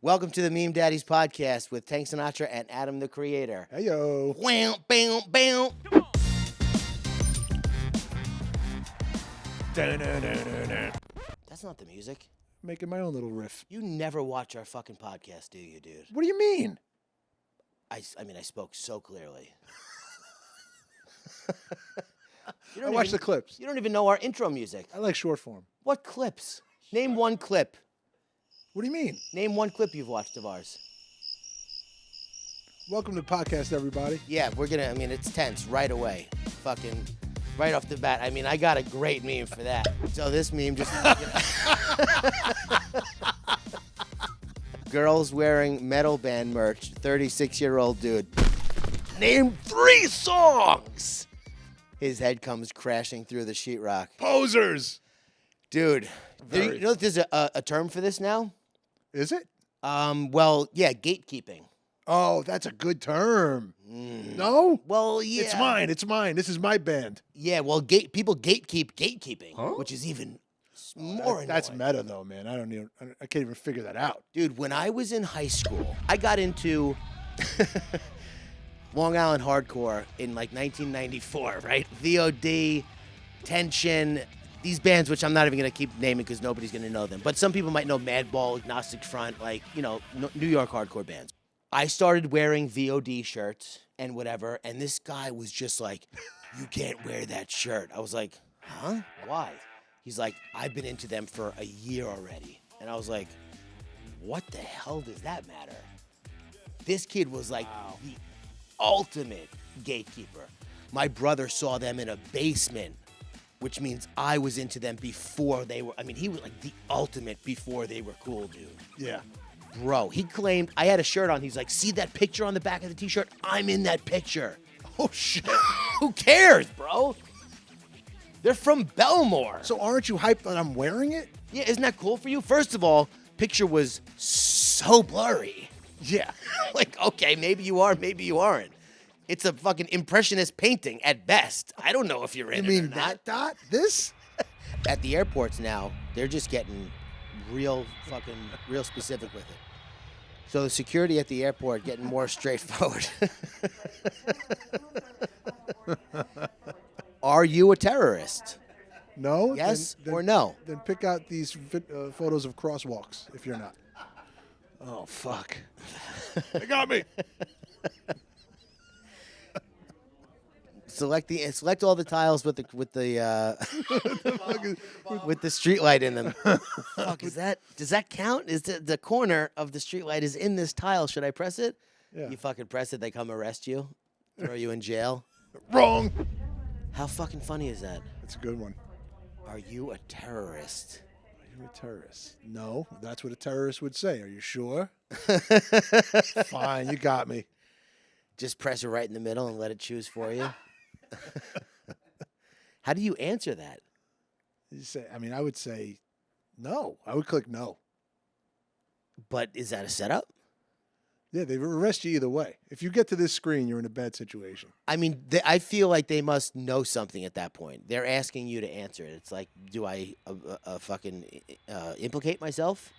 Welcome to the Meme Daddies podcast with Tank Sinatra and Adam the Creator. Hey yo. Wham, bam, bam. That's not the music. Making my own little riff. You never watch our fucking podcast, do you, dude? What do you mean? I spoke so clearly. I watch the clips. You don't even know our intro music. I like short form. What clips? Name one clip. What do you mean? Name one clip you've watched of ours. Welcome to the podcast, everybody. Yeah, it's tense right away. Fucking right off the bat. I got a great meme for that. So this meme just... Girls wearing metal band merch, 36-year-old dude. Name 3 songs! His head comes crashing through the sheetrock. Posers! Dude, you know there's a term for this now? Is it? Gatekeeping. Oh, that's a good term. No? Well, yeah. It's mine. This is my band. Yeah, well, people gatekeep gatekeeping, which is even more annoying. That's meta, though, man. I can't even figure that out. Dude, when I was in high school, I got into Long Island hardcore in like 1994, right? VOD, Tension, these bands, which I'm not even going to keep naming because nobody's going to know them. But some people might know Madball, Agnostic Front, New York hardcore bands. I started wearing VOD shirts and whatever, and this guy was just like, you can't wear that shirt. I was like, huh? Why? He's like, I've been into them for a year already. And I was like, what the hell does that matter? This kid was like the ultimate gatekeeper. My brother saw them in a basement, which means I was into them before they were, he was like the ultimate before they were cool, dude. Yeah. Bro, he claimed, I had a shirt on, he's like, see that picture on the back of the t-shirt? I'm in that picture. Oh, shit. Who cares, bro? They're from Belmore. So aren't you hyped that I'm wearing it? Yeah, isn't that cool for you? First of all, picture was so blurry. Yeah. Like, okay, maybe you are, maybe you aren't. It's a fucking impressionist painting at best. I don't know if you're in it or not. You mean that dot? This? At the airports now, they're just getting real specific with it. So the security at the airport getting more straightforward. Are you a terrorist? No? Yes or no? Then pick out these photos of crosswalks if you're not. Oh, fuck. They got me. Select all the tiles with the with the street light in them. Fuck, is that? Does that count? Is the corner of the street light is in this tile? Should I press it? Yeah. You fucking press it, they come arrest you, throw you in jail. Wrong. How fucking funny is that? That's a good one. Are you a terrorist? Are you a terrorist? No, that's what a terrorist would say. Are you sure? Fine, you got me. Just press it right in the middle and let it choose for you. How do you answer that? You say, I would say no. I would click no. But is that a setup? Yeah, they arrest you either way. If you get to this screen, you're in a bad situation. I feel like they must know something at that point. They're asking you to answer it. It's like, do I fucking implicate myself?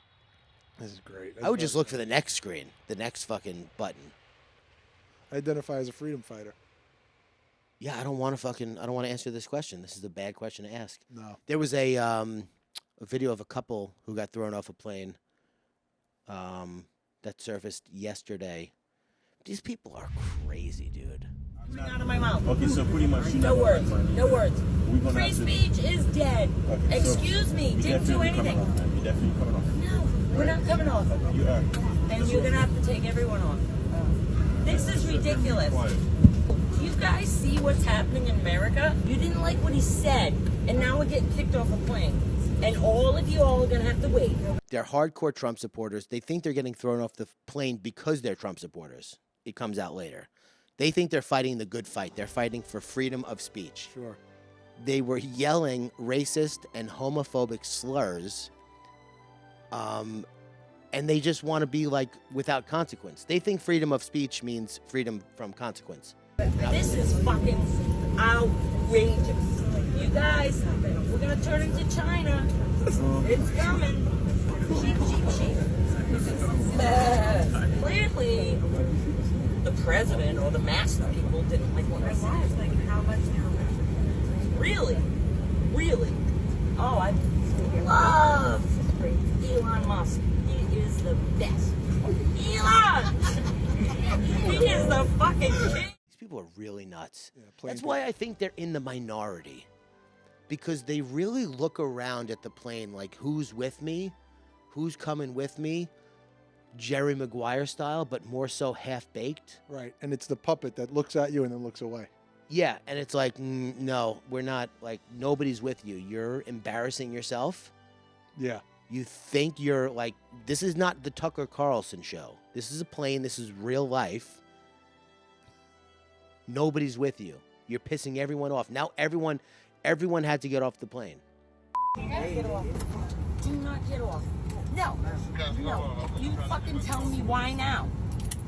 This is great. I would just look for the next screen, the next fucking button. Identify as a freedom fighter. Yeah, I don't want to answer this question. This is a bad question to ask. No. There was a video of a couple who got thrown off a plane that surfaced yesterday. These people are crazy, dude. Coming out of my mouth. Okay, so pretty much No words. No words. Free speech is dead. Okay, Excuse me. Didn't do anything. You're definitely coming off. No, we're not coming off. You are. And you're going to have to take everyone off. This is ridiculous. Do you guys see what's happening in America? You didn't like what he said, and now we're getting kicked off a plane. And all of you all are going to have to wait. They're hardcore Trump supporters. They think they're getting thrown off the plane because they're Trump supporters. It comes out later. They think they're fighting the good fight. They're fighting for freedom of speech. Sure. They were yelling racist and homophobic slurs, and they just want to be like without consequence. They think freedom of speech means freedom from consequence. This is fucking outrageous. You guys, we're going to turn into China. It's coming. Sheep, sheep, sheep. president or the mass people didn't like what I said. Like how much now? Really? Really? Oh, I love Elon Musk. He is the best. Elon! He is the fucking king. These people are really nuts. Yeah, That's why I think they're in the minority. Because they really look around at the plane like, who's with me? Who's coming with me? Jerry Maguire style, but more so half-baked. Right, and it's the puppet that looks at you and then looks away. Yeah, and it's like, no, we're not, like, nobody's with you. You're embarrassing yourself. Yeah. You think you're, like, this is not the Tucker Carlson show. This is a plane. This is real life. Nobody's with you. You're pissing everyone off. Now everyone had to get off the plane. Get off. Do not get off. No. No. You fucking tell me why now.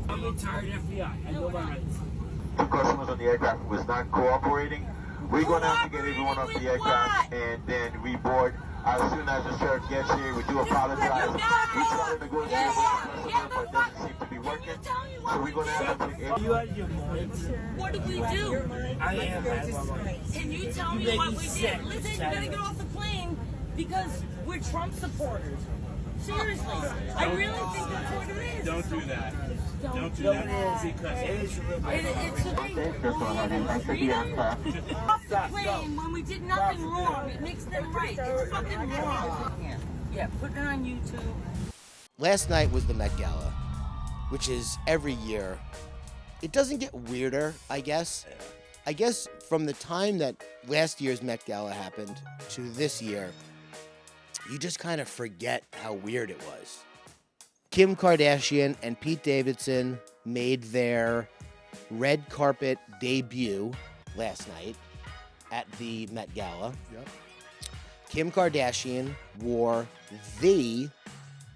I'm a retired FBI. I know my rights. The customers on the aircraft was not cooperating. We're going to have to get everyone off the aircraft and then reboard. As soon as the sheriff gets here, we do apologize. We try to negotiate with the customer, but it doesn't seem to be working. So we're going to have to take everyone. You out of your mind? What did we do? I am out of my mind. Can you tell You me make what me we sick. did? Listen, you gotta get off the plane because we're Trump supporters. Seriously. I really think that's what it is. Don't do that. Don't do that because it is your It's a thing. Freedom off the plane when we did nothing wrong. It makes them right. It's fucking wrong. Yeah, put it on YouTube. Last night was the Met Gala, which is every year. It doesn't get weirder, I guess. I guess from the time that last year's Met Gala happened to this year, you just kind of forget how weird it was. Kim Kardashian and Pete Davidson made their red carpet debut last night at the Met Gala. Yep. Kim Kardashian wore the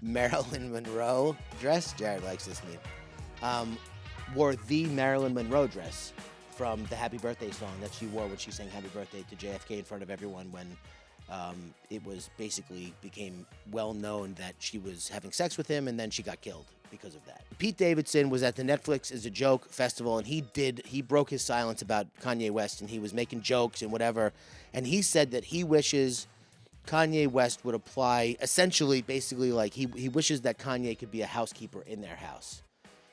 Marilyn Monroe dress. Jared likes this meme. Wore the Marilyn Monroe dress from the Happy Birthday song that she wore when she sang Happy Birthday to JFK in front of everyone when it was basically became well known that she was having sex with him and then she got killed because of that. Pete Davidson was at the Netflix Is a Joke festival and he broke his silence about Kanye West and he was making jokes and whatever. And he said that he wishes Kanye West would apply essentially basically like he wishes that Kanye could be a housekeeper in their house.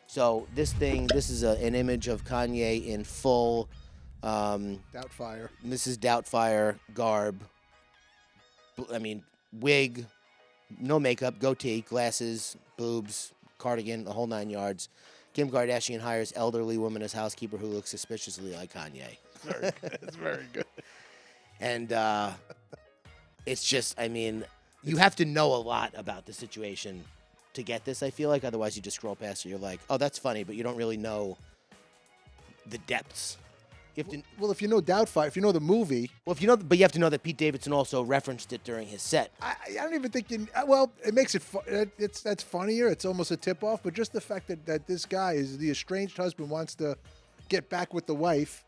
So this is an image of Kanye in full Doubtfire. Mrs. Doubtfire garb. I mean, wig, no makeup, goatee, glasses, boobs, cardigan, the whole 9 yards. Kim Kardashian hires elderly woman as housekeeper who looks suspiciously like Kanye. Very good. It's very good. And it's just, I mean, you have to know a lot about the situation to get this, I feel like. Otherwise, you just scroll past it. You're like, oh, that's funny, but you don't really know the depths. You have to, Well, if you know Doubtfire, if you know the movie, well, if you know, but you have to know that Pete Davidson also referenced it during his set. I don't even think you. Well, it makes it. That's funnier. It's almost a tip off. But just the fact that this guy is the estranged husband wants to get back with the wife,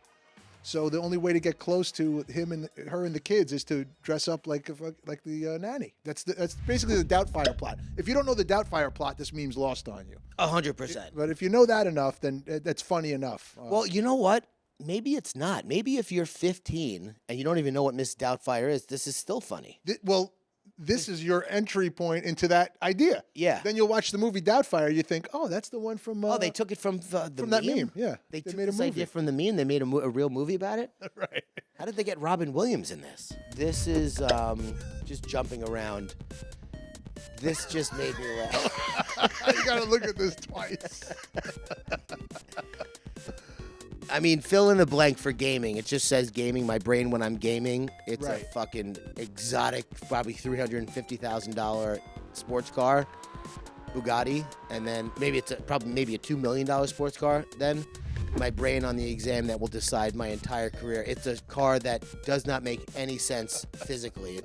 so the only way to get close to him and her and the kids is to dress up like the nanny. That's basically the Doubtfire plot. If you don't know the Doubtfire plot, this meme's lost on you. 100%. But if you know that enough, then that's funny enough. Well, you know what? Maybe it's not. Maybe if you're 15 and you don't even know what Miss Doubtfire is, this is still funny. This is your entry point into that idea. Yeah. Then you'll watch the movie Doubtfire. You think, oh, that's the one from. Oh, they took it from the from that meme. Yeah, They took made a this movie idea from the meme. They made a real movie about it. Right. How did they get Robin Williams in this? This is just jumping around. This just made me laugh. You got to look at this twice. I mean, fill in the blank for gaming. It just says gaming. My brain when I'm gaming, it's Right. a fucking exotic, probably $350,000 sports car, Bugatti, and then maybe it's maybe a $2 million sports car. Then my brain on the exam that will decide my entire career. It's a car that does not make any sense physically.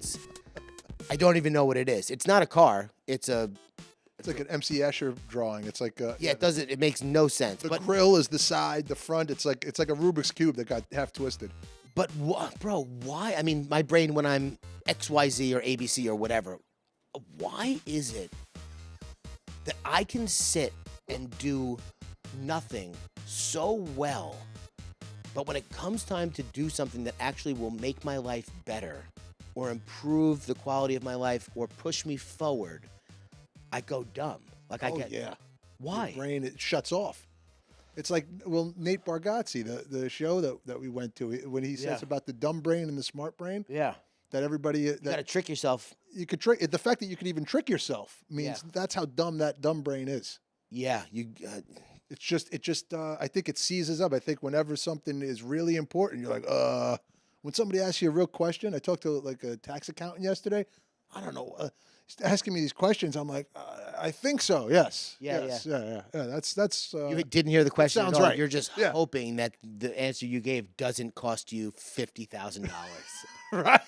I don't even know what it is. It's not a car. It's like an MC Escher drawing. It's like yeah. It makes no sense. The But grill is the side, the front. It's like a Rubik's cube that got half twisted. But bro, why? I mean, my brain when I'm XYZ or ABC or whatever, why is it that I can sit and do nothing so well. But when it comes time to do something that actually will make my life better or improve the quality of my life or push me forward, I go dumb. Like I get, yeah. why? Your brain, it shuts off. It's like, well, Nate Bargatze, the show that we went to, when he says about the dumb brain and the smart brain, Yeah. that everybody, You got to trick yourself. you could trick, the fact that you could even trick yourself means that's how dumb that dumb brain is. Yeah. It just, I think it seizes up. I think whenever something is really important, you're like, when somebody asks you a real question, I talked to like a tax accountant yesterday. I don't know, he's asking me these questions. I'm like, I think so. Yes. Yeah. That's. You didn't hear the question sounds at all. right. You're just hoping that the answer you gave doesn't cost you $50,000. Right.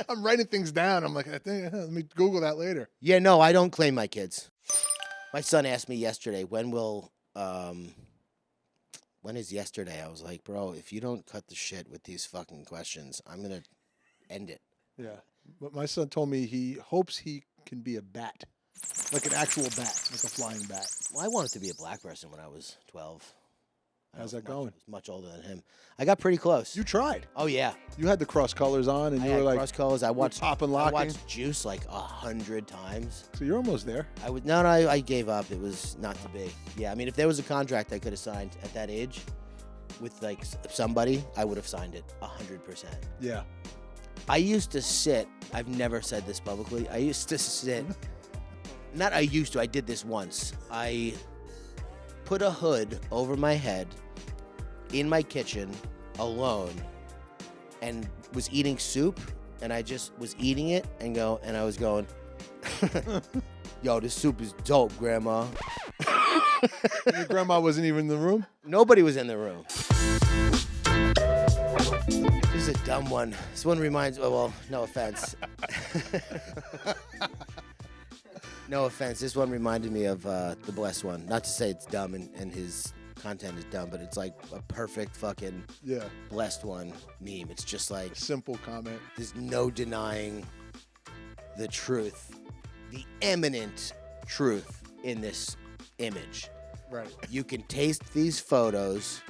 I'm writing things down. I'm like, I think, let me Google that later. Yeah, no, I don't claim my kids. My son asked me yesterday, when is yesterday? I was like, bro, if you don't cut the shit with these fucking questions, I'm going to end it. Yeah. But my son told me he hopes he can be a bat, like an actual bat, like a flying bat. Well, I wanted to be a black person when I was 12. How's that going? I was much older than him. I got pretty close. You tried. Oh, yeah. You had the cross colors on, and I you had were like cross colors. I watched pop and I locking. watched Juice like 100 times. So you're almost there. I gave up. It was not to be. Yeah, I mean, if there was a contract I could have signed at that age with like somebody, I would have signed it 100%. Yeah. I used to sit, I've never said this publicly, I used to sit, I did this once. I put a hood over my head in my kitchen alone and was eating soup, and I just was eating it and I was going, yo, this soup is dope, Grandma. Your grandma wasn't even in the room? Nobody was in the room. This is a dumb one. This one reminds, well, no offense. No offense. This one reminded me of the Blessed One. Not to say it's dumb and his content is dumb, but it's like a perfect fucking Blessed One meme. It's just like simple comment. There's no denying the truth, the eminent truth in this image. Right. You can taste these photos.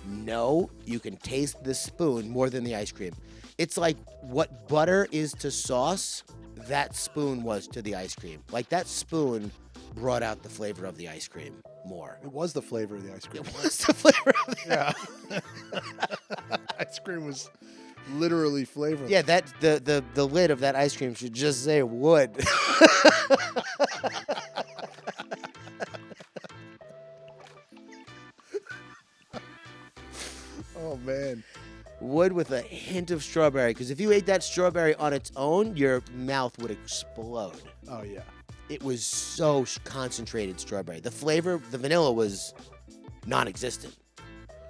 No, you can taste the spoon more than the ice cream. It's like what butter is to sauce, that spoon was to the ice cream. Like that spoon brought out the flavor of the ice cream more. It was the flavor of the ice cream. It was the flavor of the ice cream was literally flavorless. Yeah, that the lid of that ice cream should just say wood. Oh, man. Wood with a hint of strawberry. Because if you ate that strawberry on its own, your mouth would explode. Oh, yeah. It was so concentrated strawberry. The flavor, the vanilla was non-existent.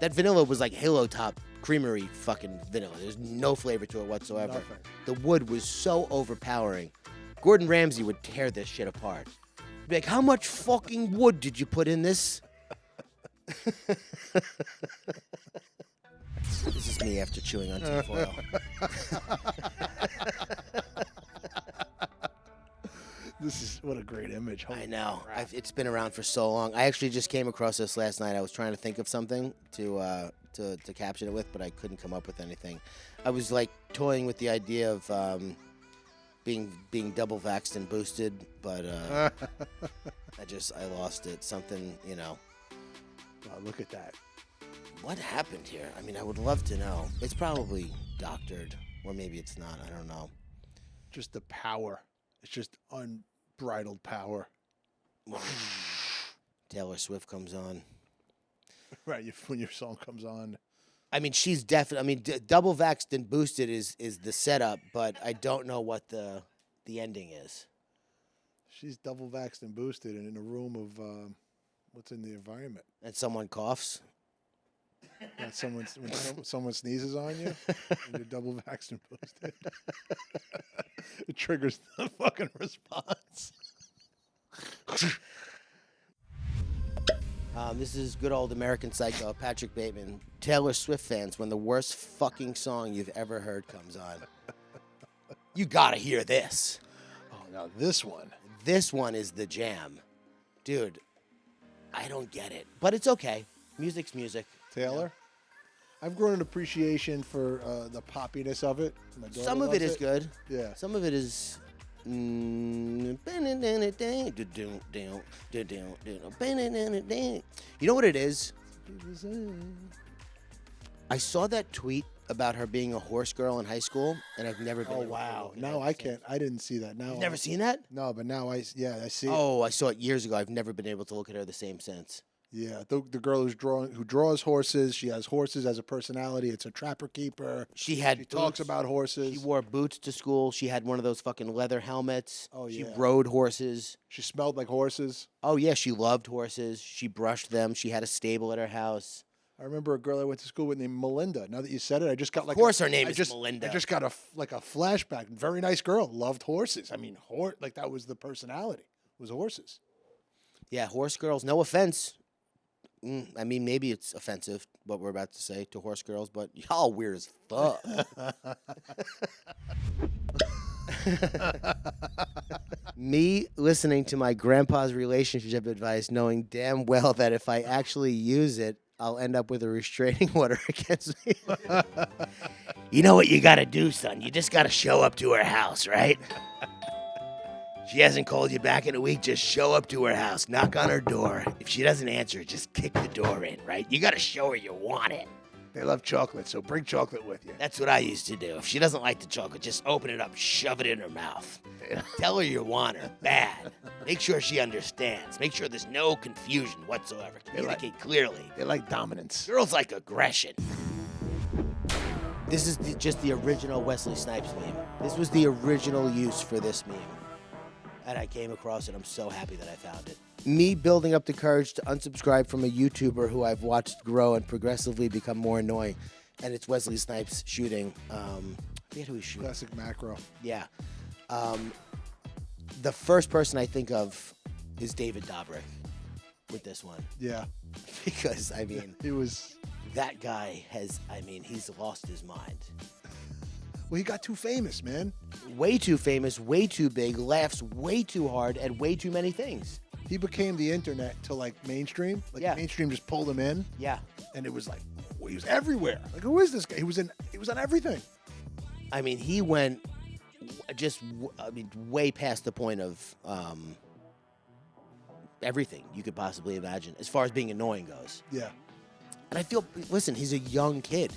That vanilla was like Halo Top creamery fucking vanilla. There's no flavor to it whatsoever. Nothing. The wood was so overpowering. Gordon Ramsay would tear this shit apart. Be like, how much fucking wood did you put in this? This is me after chewing on tinfoil. This is what a great image. Holy I know. crap. It's been around for so long. I actually just came across this last night. I was trying to think of something to caption it with, but I couldn't come up with anything. I was like toying with the idea of being double vaxxed and boosted, but I lost it. Something, you know. Wow, look at that. What happened here? I mean, I would love to know. It's probably doctored, or maybe it's not. I don't know. Just the power. It's just unbridled power. Taylor Swift comes on. Right, when your song comes on. I mean, she's definitely. I mean, double vaxxed and boosted is the setup, but I don't know what the ending is. She's double vaxxed and boosted, and in a room of what's in the environment. And someone coughs. When someone sneezes on you, and you're double vaxxed and boosted. It triggers the fucking response. This is good old American Psycho, Patrick Bateman. Taylor Swift fans, when the worst fucking song you've ever heard comes on, you gotta hear this. Oh, now this one. This one is the jam. Dude, I don't get it, but it's okay. Music's music. Taylor? I've grown an appreciation for the poppiness of it. My daughter Some of loves it is good. Yeah. Some of it is. You know what it is? I saw that tweet about her being a horse girl in high school, and I've never been. Oh, able to wow. look at No, it I since. can't. I didn't see that. Now You've never seen that? No, but now I see it. Oh, I saw it years ago. I've never been able to look at her the same since. Yeah, the girl who draws horses. She has horses as a personality. It's a trapper keeper. She talks boots. about horses. She wore boots to school. She had one of those fucking leather helmets. Oh, She yeah. rode horses. She smelled like horses. Oh, yeah, she loved horses. She brushed them. She had a stable at her house. I remember a girl I went to school with named Melinda. Now that you said it, I just got like. Of course her name is Melinda. I just got a flashback. Very nice girl. Loved horses. I mean, like that was the personality. Was horses. Yeah, horse girls. No offense. I mean, maybe it's offensive what we're about to say to horse girls, but y'all weird as fuck. Me listening to my grandpa's relationship advice, knowing damn well that if I actually use it, I'll end up with a restraining order against me. You know what you gotta do, son? You just gotta show up to her house, right? She hasn't called you back in a week, just show up to her house, knock on her door. If she doesn't answer, just kick the door in, right? You gotta show her you want it. They love chocolate, so bring chocolate with you. That's what I used to do. If she doesn't like the chocolate, just open it up, shove it in her mouth. Tell her you want her bad. Make sure she understands. Make sure there's no confusion whatsoever. Communicate clearly. They like dominance. Girls like aggression. This is just the original Wesley Snipes meme. This was the original use for this meme. And I came across it. I'm so happy that I found it. Me building up the courage to unsubscribe from a YouTuber who I've watched grow and progressively become more annoying. And it's Wesley Snipes shooting. I forget who he's shooting. Classic macro. Yeah. The first person I think of is David Dobrik with this one. Yeah. Because, I mean, He was. that guy he's lost his mind. Well, he got too famous, man. Way too famous, way too big, laughs way too hard at way too many things. He became the internet to like mainstream. Like Yeah. mainstream just pulled him in, Yeah. and it was like he was everywhere. Like, who is this guy? He was on everything. I mean, he went way past the point of everything you could possibly imagine as far as being annoying goes. Yeah. And I feel, listen, he's a young kid.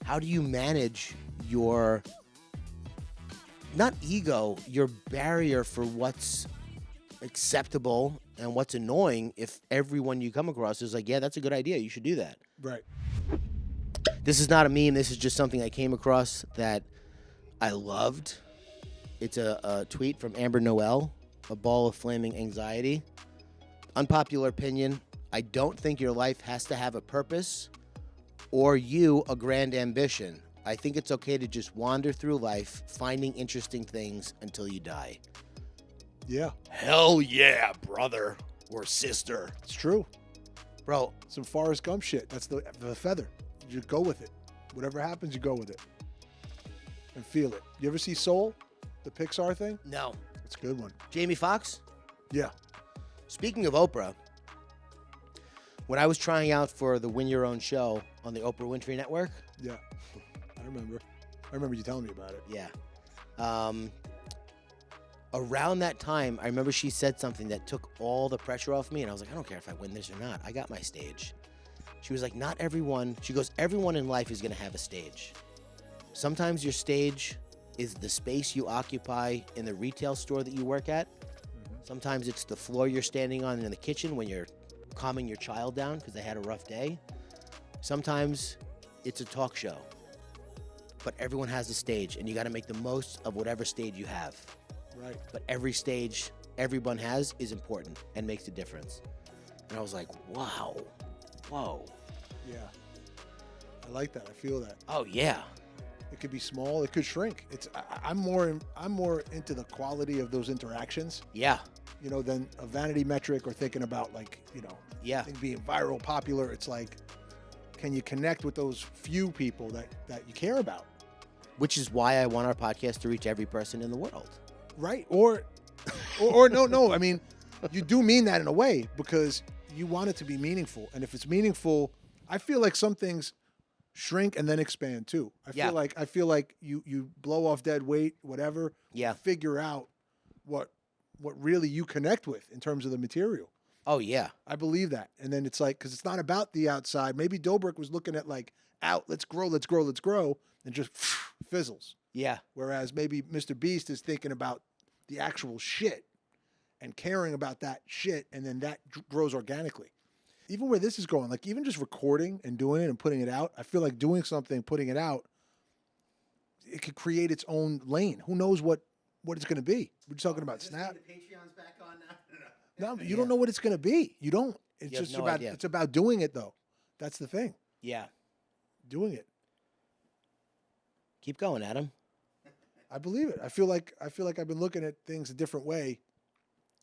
How do you manage your, not ego, your barrier for what's acceptable and what's annoying if everyone you come across is like, yeah, that's a good idea. You should do that. Right. This is not a meme. This is just something I came across that I loved. It's a tweet from Amber Noel, a ball of flaming anxiety. Unpopular opinion. I don't think your life has to have a purpose or you a grand ambition. I think it's okay to just wander through life, finding interesting things until you die. Yeah. Hell yeah, brother or sister. It's true. Bro, Some Forrest Gump shit. That's the feather. You go with it. Whatever happens, you go with it. And feel it. You ever see Soul? The Pixar thing? no. It's a good one. Jamie Foxx? Yeah. Speaking of Oprah, when I was trying out for the Win Your Own show on the Oprah Winfrey Network, Yeah. I remember you telling me about it. yeah. Around that time, I remember she said something that took all the pressure off me, and I was like, I don't care if I win this or not. I got my stage. She was like, not everyone. She goes, everyone in life is going to have a stage. Sometimes your stage is the space you occupy in the retail store that you work at. Sometimes it's the floor you're standing on in the kitchen when you're calming your child down because they had a rough day. Sometimes it's a talk show. But everyone has a stage, and you got to make the most of whatever stage you have. Right. But every stage everyone has is important and makes a difference. And I was like, wow. Whoa. Yeah. I like that. I feel that. Oh, yeah. It could be small. It could shrink. I'm more into the quality of those interactions, Yeah. than a vanity metric or thinking about Yeah. thing being viral, popular. It's like, can you connect with those few people that you care about? Which is why I want our podcast to reach every person in the world. Right. Or no. I mean, you do mean that in a way because you want it to be meaningful, and if it's meaningful, I feel like some things shrink and then expand too. I feel like you blow off dead weight, whatever. Yeah. Figure out what really you connect with in terms of the material. Oh yeah. I believe that. And then it's like, because it's not about the outside. Maybe Dobrik was looking at like let's grow, and just fizzles. Yeah. Whereas maybe Mr. Beast is thinking about the actual shit and caring about that shit, and then that grows organically. Even where this is going, like even just recording and doing it and putting it out, I feel like doing something, putting it out, it could create its own lane. Who knows what it's going to be? We're talking about Snap. The Patreon's back on now. No, you don't know what it's going to be. You don't. It's You have just no about idea. it's about doing it though. That's the thing. Yeah. Doing it. Keep going, Adam. I believe it. I feel like I've been looking at things a different way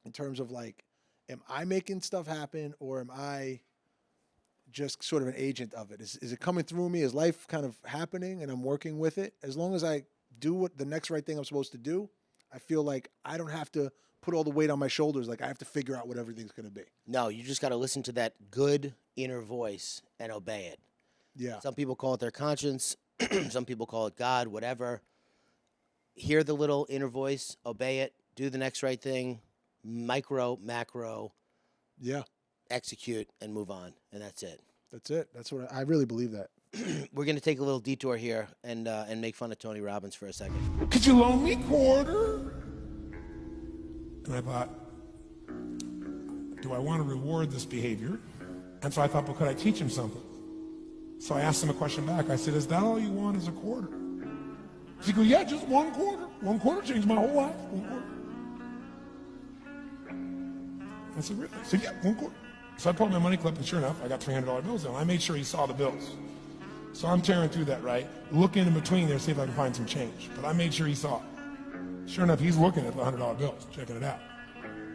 in terms of like, am I making stuff happen or am I just sort of an agent of it? Is it coming through me? Is life kind of happening and I'm working with it? As long as I do what the next right thing I'm supposed to do, I feel like I don't have to put all the weight on my shoulders. Like I have to figure out what everything's going to be. No, you just got to listen to that good inner voice and obey it. Yeah. Some people call it their conscience. Some people call it God, whatever. Hear the little inner voice, obey it, do the next right thing, micro, macro, Yeah. execute, and move on. And that's it. That's it. That's what I really believe that. We're going to take a little detour here and make fun of Tony Robbins for a second. Could you loan me a quarter? And I thought, do I want to reward this behavior? And so I thought, well, could I teach him something? So I asked him a question back. I said, is that all you want is a quarter? He goes, yeah, just 1 quarter. 1 quarter changed my whole life. 1 quarter. I said, really? He said, yeah, 1 quarter. So I pulled my money clip, and sure enough, I got $300 bills in. I made sure he saw the bills. So I'm tearing through that, right? Looking in between there, see if I can find some change. But I made sure he saw it. Sure enough, he's looking at the $100 bills, checking it out.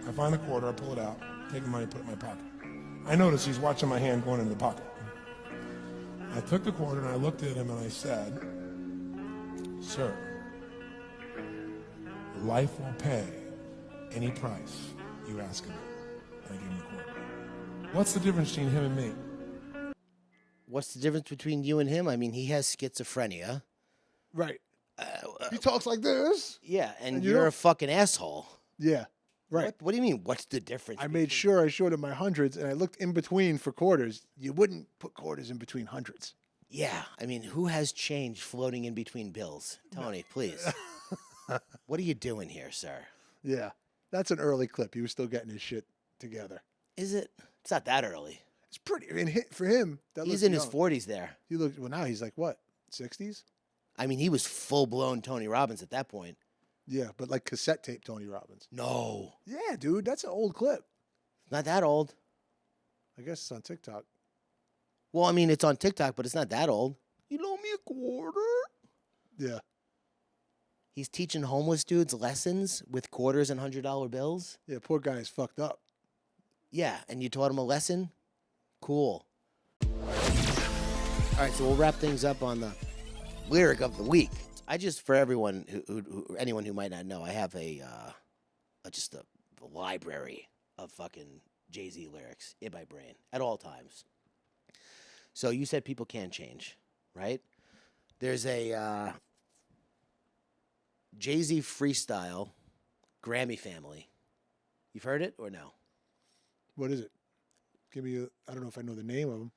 I find the quarter, I pull it out, take the money, put it in my pocket. I notice he's watching my hand going in the pocket. I took the quarter and I looked at him and I said, sir, life will pay any price you ask of it. And I gave him the quarter. What's the difference between him and me? What's the difference between you and him? I mean, he has schizophrenia. Right. He talks like this. Yeah, and you you're don't- a fucking asshole. Yeah. Right. What do you mean, what's the difference? I made sure I showed him my hundreds and I looked in between for quarters. You wouldn't put quarters in between hundreds. Yeah, I mean, who has change floating in between bills? Tony, please. What are you doing here, sir? Yeah. That's an early clip. He was still getting his shit together. Is it? It's not that early. It's pretty. I mean, for him, that He's looks in his young. 40s there. He looked. Well, now he's like what? 60s? I mean, he was full-blown Tony Robbins at that point. Yeah, but like cassette tape Tony Robbins. No, Yeah, dude, that's an old clip. not that old. I guess it's on TikTok. Well, I mean, it's on TikTok, but it's not that old. You loan me a quarter? Yeah. He's teaching homeless dudes lessons with quarters and $100 bills? Yeah, poor guy is fucked up. Yeah, and you taught him a lesson? Cool. All right, so we'll wrap things up on the lyric of the week. I just, for everyone, anyone who might not know, I have just a library of fucking Jay-Z lyrics in my brain at all times. So you said people can change, right? There's a Jay-Z freestyle, Grammy Family. You've heard it or no? What is it? Give me I don't know if I know the name of him.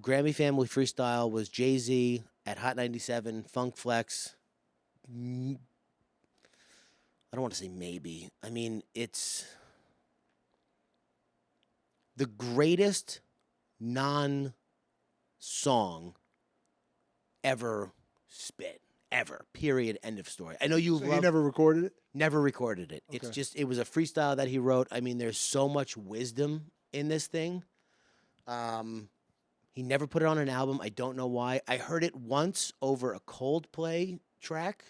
Grammy Family freestyle was Jay-Z at Hot 97, Funk Flex. I don't want to say maybe. I mean, it's the greatest non-song ever spit. Ever. Period. End of story. I know you So love... he never recorded it? Never recorded it. It's Okay. just, it was a freestyle that he wrote. I mean, there's so much wisdom in this thing. He never put it on an album. I don't know why. I heard it once over a Coldplay track,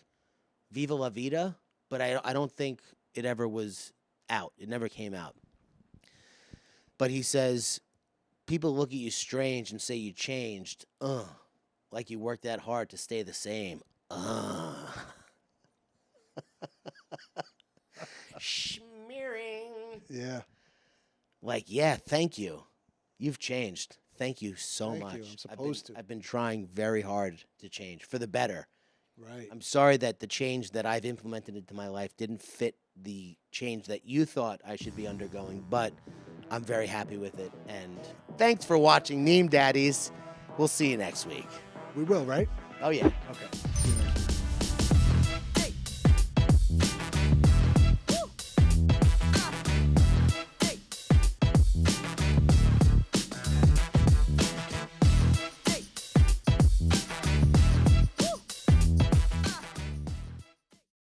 Viva La Vida, but I don't think it ever was out. It never came out. But he says, people look at you strange and say you changed. Like you worked that hard to stay the same. Schmearing. Yeah. Like, yeah, thank you. You've changed. Thank you so Thank much. you. I'm supposed to. I've been trying very hard to change for the better. Right. I'm sorry that the change that I've implemented into my life didn't fit the change that you thought I should be undergoing, but I'm very happy with it. And thanks for watching Meme Daddies. We'll see you next week. We will, right? Oh, yeah. Okay. See you